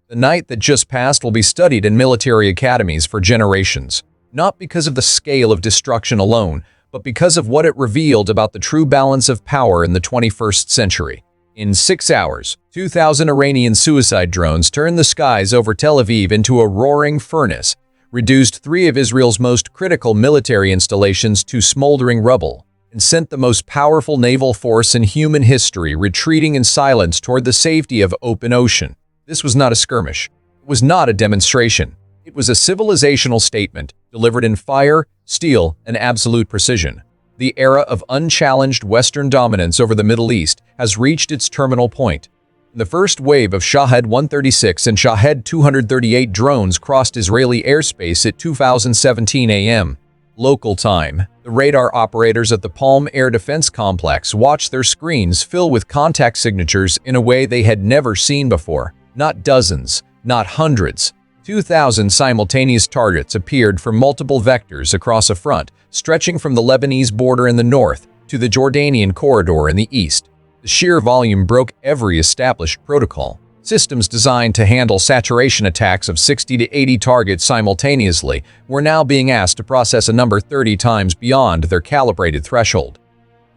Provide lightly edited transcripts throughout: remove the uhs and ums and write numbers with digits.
The night that just passed will be studied in military academies for generations, not because of the scale of destruction alone, but because of what it revealed about the true balance of power in the 21st century. In 6 hours, 2,000 Iranian suicide drones turned the skies over Tel Aviv into a roaring furnace, reduced 3 of Israel's most critical military installations to smoldering rubble, and sent the most powerful naval force in human history retreating in silence toward the safety of open ocean. This was not a skirmish. It was not a demonstration. It was a civilizational statement, delivered in fire, steel, and absolute precision. The era of unchallenged Western dominance over the Middle East has reached its terminal point. The first wave of Shahed 136 and Shahed 238 drones crossed Israeli airspace at 2:17 a.m. local time. The radar operators at the Palm Air Defense Complex watched their screens fill with contact signatures in a way they had never seen before. Not dozens, not hundreds. 2,000 simultaneous targets appeared from multiple vectors across a front, stretching from the Lebanese border in the north to the Jordanian corridor in the east. The sheer volume broke every established protocol. Systems designed to handle saturation attacks of 60 to 80 targets simultaneously were now being asked to process a number 30 times beyond their calibrated threshold.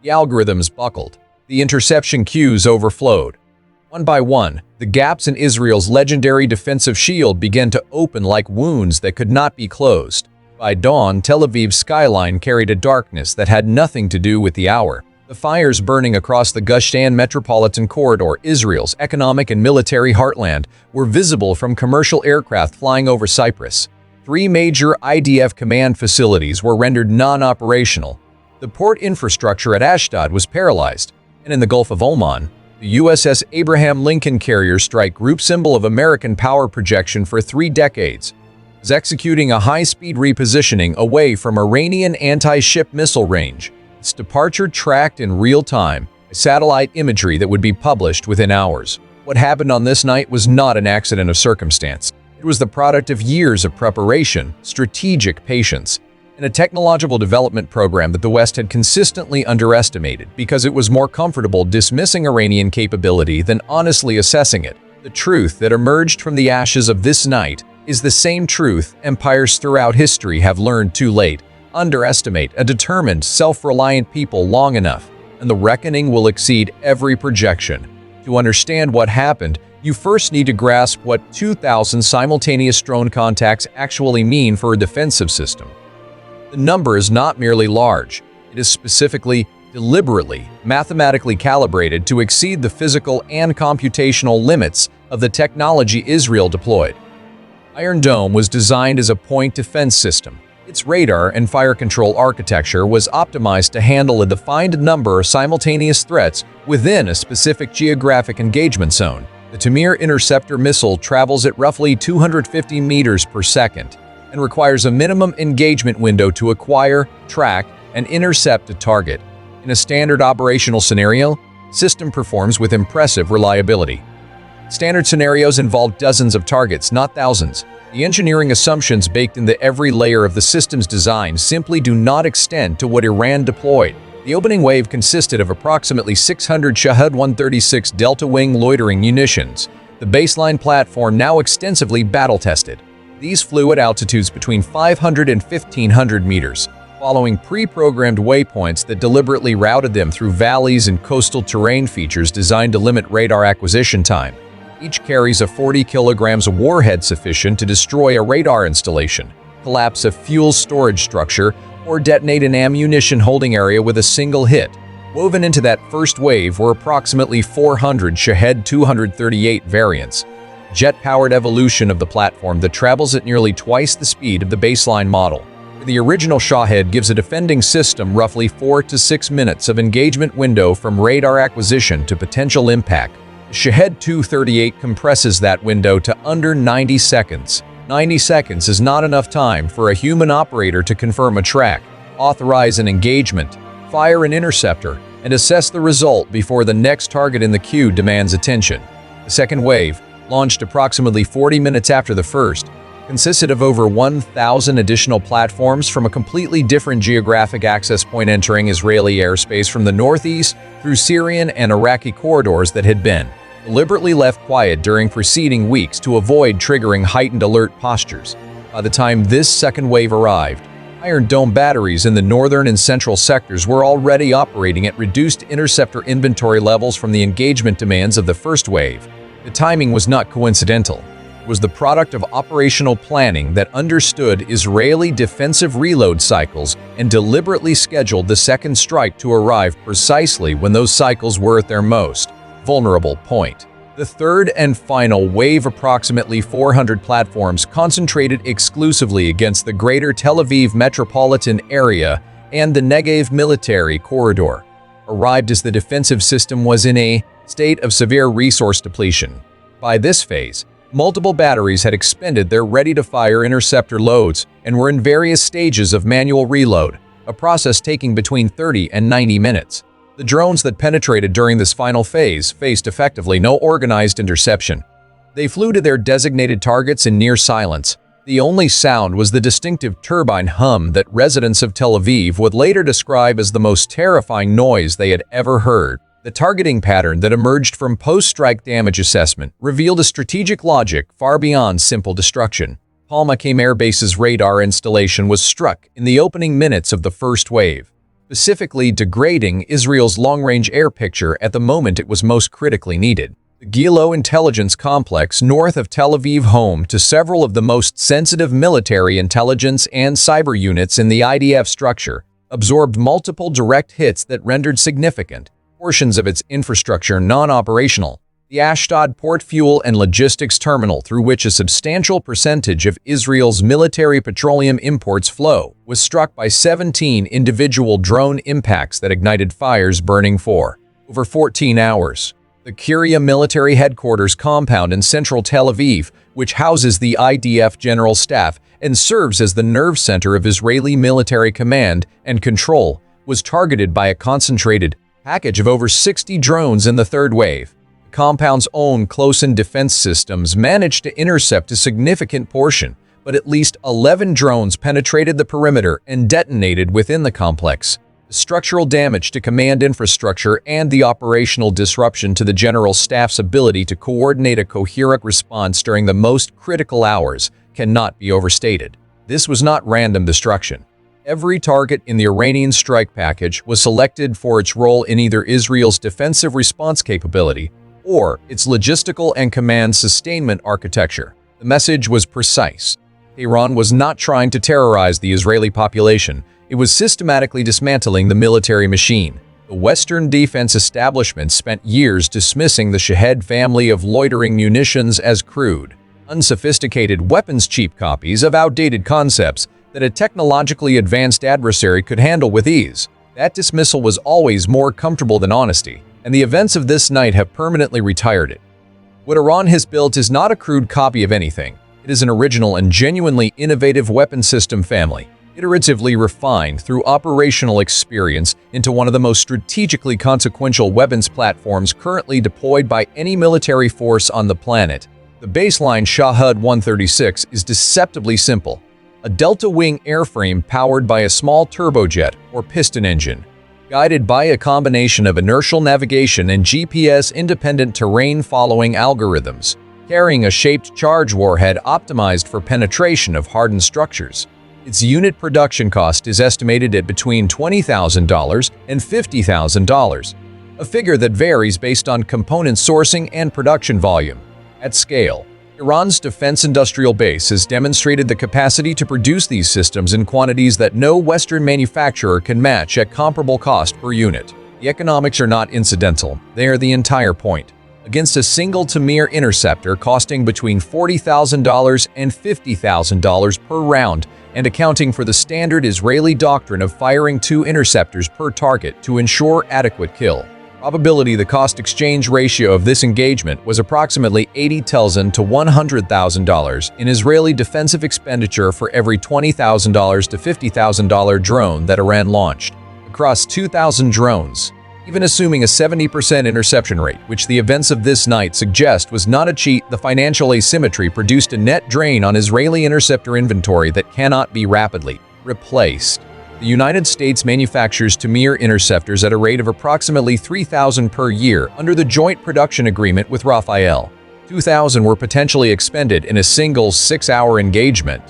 The algorithms buckled. The interception queues overflowed. One by one, the gaps in Israel's legendary defensive shield began to open like wounds that could not be closed. By dawn, Tel Aviv's skyline carried a darkness that had nothing to do with the hour. The fires burning across the Gush Dan metropolitan corridor, Israel's economic and military heartland, were visible from commercial aircraft flying over Cyprus. 3 major IDF command facilities were rendered non-operational. The port infrastructure at Ashdod was paralyzed, and in the Gulf of Oman, the USS Abraham Lincoln carrier strike group, symbol of American power projection for 3 decades, was executing a high-speed repositioning away from Iranian anti-ship missile range. Its departure tracked in real time, satellite imagery that would be published within hours. What happened on this night was not an accident of circumstance. It was the product of years of preparation, strategic patience, and a technological development program that the West had consistently underestimated because it was more comfortable dismissing Iranian capability than honestly assessing it. The truth that emerged from the ashes of this night is the same truth empires throughout history have learned too late. Underestimate a determined, self-reliant people long enough, and the reckoning will exceed every projection. To understand what happened, you first need to grasp what 2,000 simultaneous drone contacts actually mean for a defensive system. The number is not merely large, it is specifically, deliberately, mathematically calibrated to exceed the physical and computational limits of the technology Israel deployed. Iron Dome was designed as a point defense system. Its radar and fire control architecture was optimized to handle a defined number of simultaneous threats within a specific geographic engagement zone. The Tamir interceptor missile travels at roughly 250 meters per second and requires a minimum engagement window to acquire, track, and intercept a target. In a standard operational scenario, the system performs with impressive reliability. Standard scenarios involve dozens of targets, not thousands. The engineering assumptions baked into every layer of the system's design simply do not extend to what Iran deployed. The opening wave consisted of approximately 600 Shahed 136 Delta Wing loitering munitions, the baseline platform now extensively battle-tested. These flew at altitudes between 500 and 1,500 meters, following pre-programmed waypoints that deliberately routed them through valleys and coastal terrain, features designed to limit radar acquisition time. Each carries a 40 kilograms warhead sufficient to destroy a radar installation, collapse a fuel storage structure, or detonate an ammunition holding area with a single hit. Woven into that first wave were approximately 400 Shahed 238 variants, jet-powered evolution of the platform that travels at nearly twice the speed of the baseline model. The original Shahed gives a defending system roughly 4 to 6 minutes of engagement window from radar acquisition to potential impact. The Shahed 238 compresses that window to under 90 seconds. 90 seconds is not enough time for a human operator to confirm a track, authorize an engagement, fire an interceptor, and assess the result before the next target in the queue demands attention. The second wave, launched approximately 40 minutes after the first, consisted of over 1,000 additional platforms from a completely different geographic access point, entering Israeli airspace from the northeast through Syrian and Iraqi corridors that had been deliberately left quiet during preceding weeks to avoid triggering heightened alert postures. By the time this second wave arrived, Iron Dome batteries in the northern and central sectors were already operating at reduced interceptor inventory levels from the engagement demands of the first wave. The timing was not coincidental. It was the product of operational planning that understood Israeli defensive reload cycles and deliberately scheduled the second strike to arrive precisely when those cycles were at their most vulnerable point. The third and final wave, approximately 400 platforms concentrated exclusively against the greater Tel Aviv metropolitan area and the Negev military corridor, arrived as the defensive system was in a state of severe resource depletion. By this phase, multiple batteries had expended their ready-to-fire interceptor loads and were in various stages of manual reload, a process taking between 30 and 90 minutes. The drones that penetrated during this final phase faced effectively no organized interception. They flew to their designated targets in near silence. The only sound was the distinctive turbine hum that residents of Tel Aviv would later describe as the most terrifying noise they had ever heard. The targeting pattern that emerged from post-strike damage assessment revealed a strategic logic far beyond simple destruction. Palmakim Air Base's radar installation was struck in the opening minutes of the first wave, specifically degrading Israel's long-range air picture at the moment it was most critically needed. The Gilo intelligence complex north of Tel Aviv, home to several of the most sensitive military intelligence and cyber units in the IDF structure, absorbed multiple direct hits that rendered significant portions of its infrastructure non-operational. The Ashdod port fuel and logistics terminal, through which a substantial percentage of Israel's military petroleum imports flow, was struck by 17 individual drone impacts that ignited fires burning for over 14 hours. The Kiryat military headquarters compound in central Tel Aviv, which houses the IDF General Staff and serves as the nerve center of Israeli military command and control, was targeted by a concentrated package of over 60 drones in the third wave. The compound's own close-in defense systems managed to intercept a significant portion, but at least 11 drones penetrated the perimeter and detonated within the complex. The structural damage to command infrastructure and the operational disruption to the General Staff's ability to coordinate a coherent response during the most critical hours cannot be overstated. This was not random destruction. Every target in the Iranian strike package was selected for its role in either Israel's defensive response capability or its logistical and command sustainment architecture. The message was precise. Iran was not trying to terrorize the Israeli population. It was systematically dismantling the military machine. The Western defense establishment spent years dismissing the Shahed family of loitering munitions as crude, unsophisticated weapons, cheap copies of outdated concepts that a technologically advanced adversary could handle with ease. That dismissal was always more comfortable than honesty, and the events of this night have permanently retired it. What Iran has built is not a crude copy of anything. It is an original and genuinely innovative weapon system family, iteratively refined through operational experience into one of the most strategically consequential weapons platforms currently deployed by any military force on the planet. The baseline Shahed 136 is deceptively simple: a delta-wing airframe powered by a small turbojet or piston engine, guided by a combination of inertial navigation and GPS-independent terrain-following algorithms, carrying a shaped charge warhead optimized for penetration of hardened structures. Its unit production cost is estimated at between $20,000 and $50,000, a figure that varies based on component sourcing and production volume. At scale, Iran's defense industrial base has demonstrated the capacity to produce these systems in quantities that no Western manufacturer can match at comparable cost per unit. The economics are not incidental, they are the entire point. Against a single Tamir interceptor costing between $40,000 and $50,000 per round, and accounting for the standard Israeli doctrine of firing 2 interceptors per target to ensure adequate kill probability, the cost-exchange ratio of this engagement was approximately $80,000 to $100,000 in Israeli defensive expenditure for every $20,000 to $50,000 drone that Iran launched. Across 2,000 drones, even assuming a 70% interception rate, which the events of this night suggest was not a cheat, the financial asymmetry produced a net drain on Israeli interceptor inventory that cannot be rapidly replaced. The United States manufactures Tamir interceptors at a rate of approximately 3,000 per year under the joint production agreement with Rafael. 2,000 were potentially expended in a single 6-hour engagement.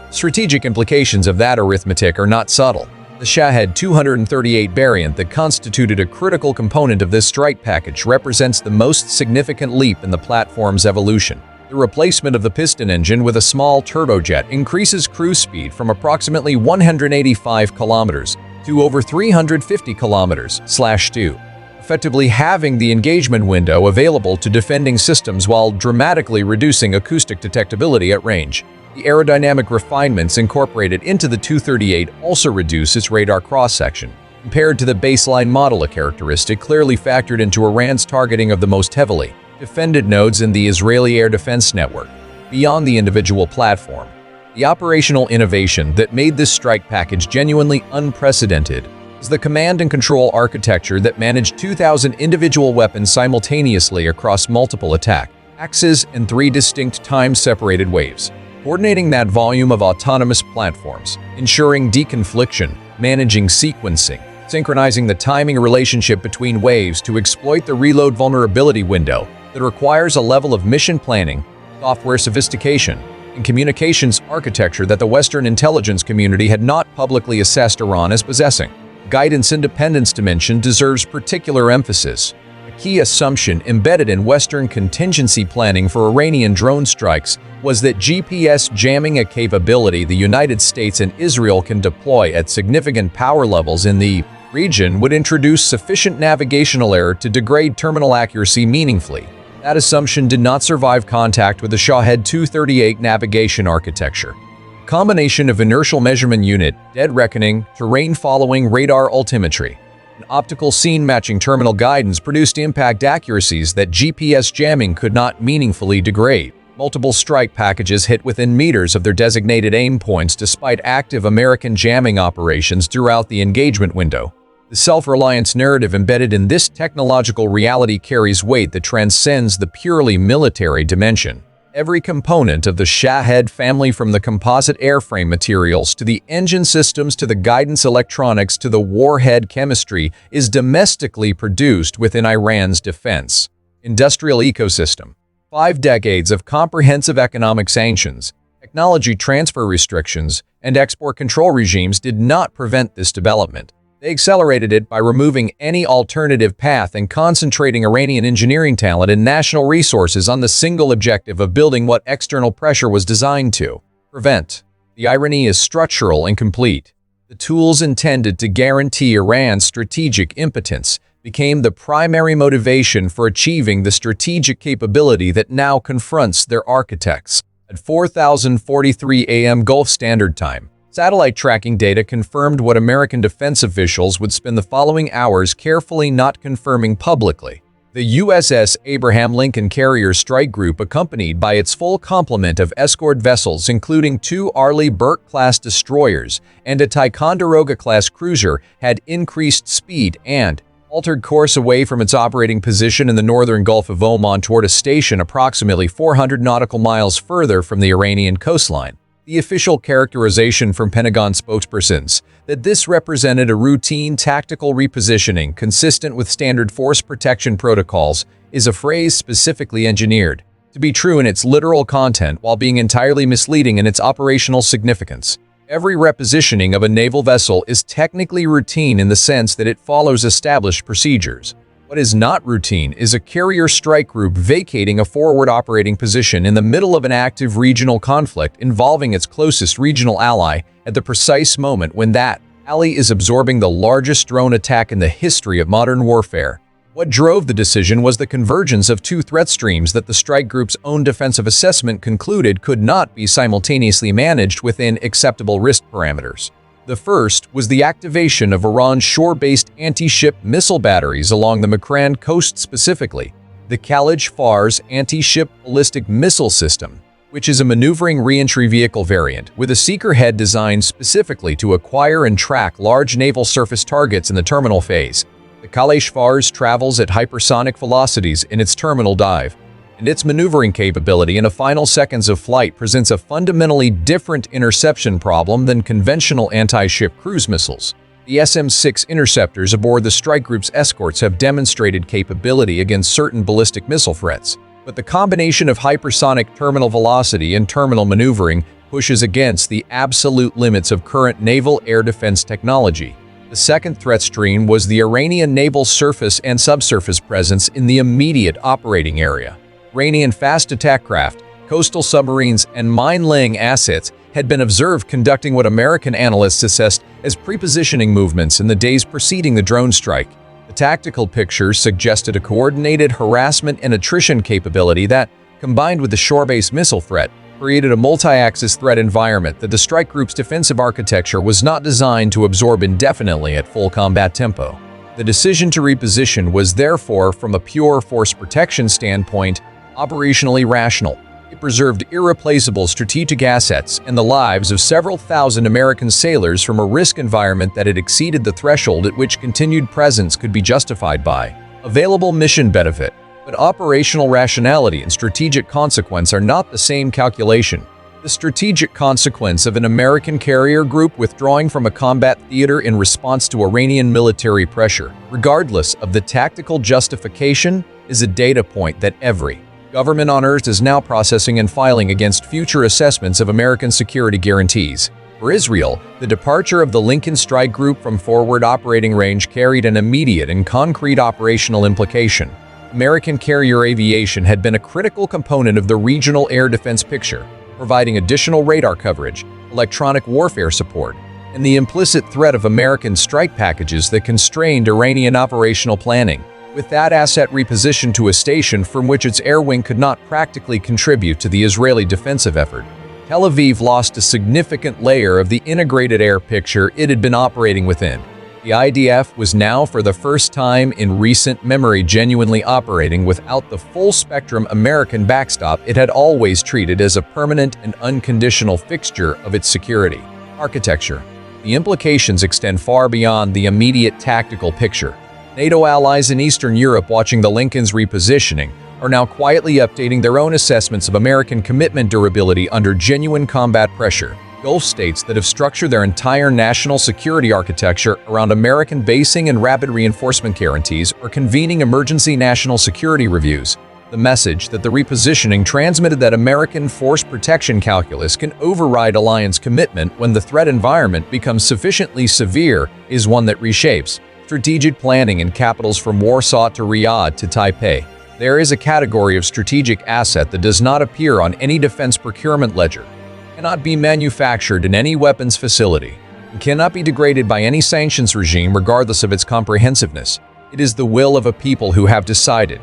Strategic implications of that arithmetic are not subtle. The Shahed 238 variant that constituted a critical component of this strike package represents the most significant leap in the platform's evolution. The replacement of the piston engine with a small turbojet increases cruise speed from approximately 185 kilometers to over 350 kilometers/2, effectively halving the engagement window available to defending systems while dramatically reducing acoustic detectability at range. The aerodynamic refinements incorporated into the 238 also reduce its radar cross-section. Compared to the baseline model, a characteristic clearly factored into Iran's targeting of the most heavily defended nodes in the Israeli air defense network. Beyond the individual platform, the operational innovation that made this strike package genuinely unprecedented is the command and control architecture that managed 2,000 individual weapons simultaneously across multiple attack axes in 3 distinct time-separated waves, coordinating that volume of autonomous platforms, ensuring deconfliction, managing sequencing, synchronizing the timing relationship between waves to exploit the reload vulnerability window that requires a level of mission planning, software sophistication, and communications architecture that the Western intelligence community had not publicly assessed Iran as possessing. Guidance independence dimension deserves particular emphasis. A key assumption embedded in Western contingency planning for Iranian drone strikes was that GPS jamming, a capability the United States and Israel can deploy at significant power levels in the region, would introduce sufficient navigational error to degrade terminal accuracy meaningfully. That assumption did not survive contact with the Shahed 238 navigation architecture. A combination of inertial measurement unit, dead reckoning, terrain-following radar altimetry, and optical scene-matching terminal guidance produced impact accuracies that GPS jamming could not meaningfully degrade. Multiple strike packages hit within meters of their designated aim points despite active American jamming operations throughout the engagement window. The self-reliance narrative embedded in this technological reality carries weight that transcends the purely military dimension. Every component of the Shahed family, from the composite airframe materials to the engine systems to the guidance electronics to the warhead chemistry, is domestically produced within Iran's defense industrial ecosystem. 5 decades of comprehensive economic sanctions, technology transfer restrictions, and export control regimes did not prevent this development. They accelerated it by removing any alternative path and concentrating Iranian engineering talent and national resources on the single objective of building what external pressure was designed to prevent. The irony is structural and complete. The tools intended to guarantee Iran's strategic impotence became the primary motivation for achieving the strategic capability that now confronts their architects. At 4:43 a.m. Gulf Standard Time, satellite tracking data confirmed what American defense officials would spend the following hours carefully not confirming publicly. The USS Abraham Lincoln Carrier Strike Group, accompanied by its full complement of escort vessels including 2 Arleigh Burke-class destroyers and a Ticonderoga-class cruiser, had increased speed and altered course away from its operating position in the northern Gulf of Oman toward a station approximately 400 nautical miles further from the Iranian coastline. The official characterization from Pentagon spokespersons that this represented a routine tactical repositioning consistent with standard force protection protocols is a phrase specifically engineered to be true in its literal content while being entirely misleading in its operational significance. Every repositioning of a naval vessel is technically routine in the sense that it follows established procedures. What is not routine is a carrier strike group vacating a forward operating position in the middle of an active regional conflict involving its closest regional ally at the precise moment when that ally is absorbing the largest drone attack in the history of modern warfare. What drove the decision was the convergence of 2 threat streams that the strike group's own defensive assessment concluded could not be simultaneously managed within acceptable risk parameters. The first was the activation of Iran's shore-based anti-ship missile batteries along the Makran coast, specifically the Khalij Fars anti-ship ballistic missile system, which is a maneuvering re-entry vehicle variant with a seeker head designed specifically to acquire and track large naval surface targets in the terminal phase. The Khalij Fars travels at hypersonic velocities in its terminal dive, and its maneuvering capability in the final seconds of flight presents a fundamentally different interception problem than conventional anti-ship cruise missiles. The SM-6 interceptors aboard the strike group's escorts have demonstrated capability against certain ballistic missile threats, but the combination of hypersonic terminal velocity and terminal maneuvering pushes against the absolute limits of current naval air defense technology. The second threat stream was the Iranian naval surface and subsurface presence in the immediate operating area. Iranian fast attack craft, coastal submarines, and mine-laying assets had been observed conducting what American analysts assessed as prepositioning movements in the days preceding the drone strike. The tactical pictures suggested a coordinated harassment and attrition capability that, combined with the shore-based missile threat, created a multi-axis threat environment that the strike group's defensive architecture was not designed to absorb indefinitely at full combat tempo. The decision to reposition was therefore, from a pure force protection standpoint, operationally rational. It preserved irreplaceable strategic assets and the lives of several thousand American sailors from a risk environment that had exceeded the threshold at which continued presence could be justified by available mission benefit. But operational rationality and strategic consequence are not the same calculation. The strategic consequence of an American carrier group withdrawing from a combat theater in response to Iranian military pressure, regardless of the tactical justification, is a data point that every government on Earth is now processing and filing against future assessments of American security guarantees. For Israel, the departure of the Lincoln Strike Group from forward operating range carried an immediate and concrete operational implication. American carrier aviation had been a critical component of the regional air defense picture, providing additional radar coverage, electronic warfare support, and the implicit threat of American strike packages that constrained Iranian operational planning. With that asset repositioned to a station from which its air wing could not practically contribute to the Israeli defensive effort, Tel Aviv lost a significant layer of the integrated air picture it had been operating within. The IDF was now, for the first time in recent memory, genuinely operating without the full-spectrum American backstop it had always treated as a permanent and unconditional fixture of its security architecture. The implications extend far beyond the immediate tactical picture. NATO allies in Eastern Europe, watching the Lincoln's repositioning, are now quietly updating their own assessments of American commitment durability under genuine combat pressure. Gulf states that have structured their entire national security architecture around American basing and rapid reinforcement guarantees are convening emergency national security reviews. The message that the repositioning transmitted that American force protection calculus can override alliance commitment when the threat environment becomes sufficiently severe is one that reshapes strategic planning in capitals from Warsaw to Riyadh to Taipei. There is a category of strategic asset that does not appear on any defense procurement ledger, cannot be manufactured in any weapons facility, and cannot be degraded by any sanctions regime regardless of its comprehensiveness. It is the will of a people who have decided,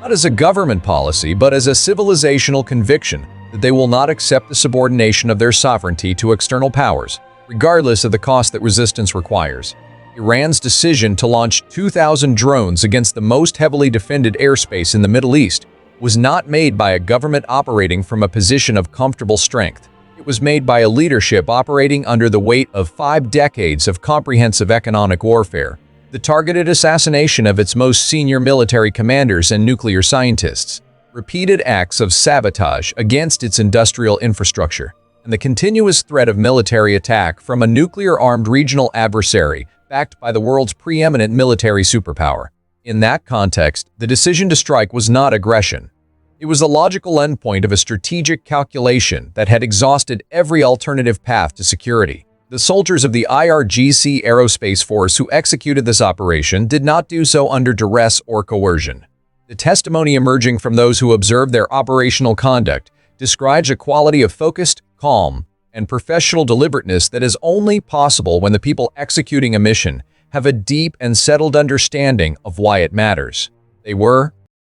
not as a government policy but as a civilizational conviction, that they will not accept the subordination of their sovereignty to external powers, regardless of the cost that resistance requires. Iran's decision to launch 2,000 drones against the most heavily defended airspace in the Middle East was not made by a government operating from a position of comfortable strength. It was made by a leadership operating under the weight of 5 decades of comprehensive economic warfare, the targeted assassination of its most senior military commanders and nuclear scientists, repeated acts of sabotage against its industrial infrastructure, and the continuous threat of military attack from a nuclear-armed regional adversary backed by the world's preeminent military superpower. In that context, the decision to strike was not aggression. It was the logical endpoint of a strategic calculation that had exhausted every alternative path to security. The soldiers of the IRGC Aerospace Force who executed this operation did not do so under duress or coercion. The testimony emerging from those who observed their operational conduct describes a quality of focused, calm, and professional deliberateness that is only possible when the people executing a mission have a deep and settled understanding of why it matters. They were,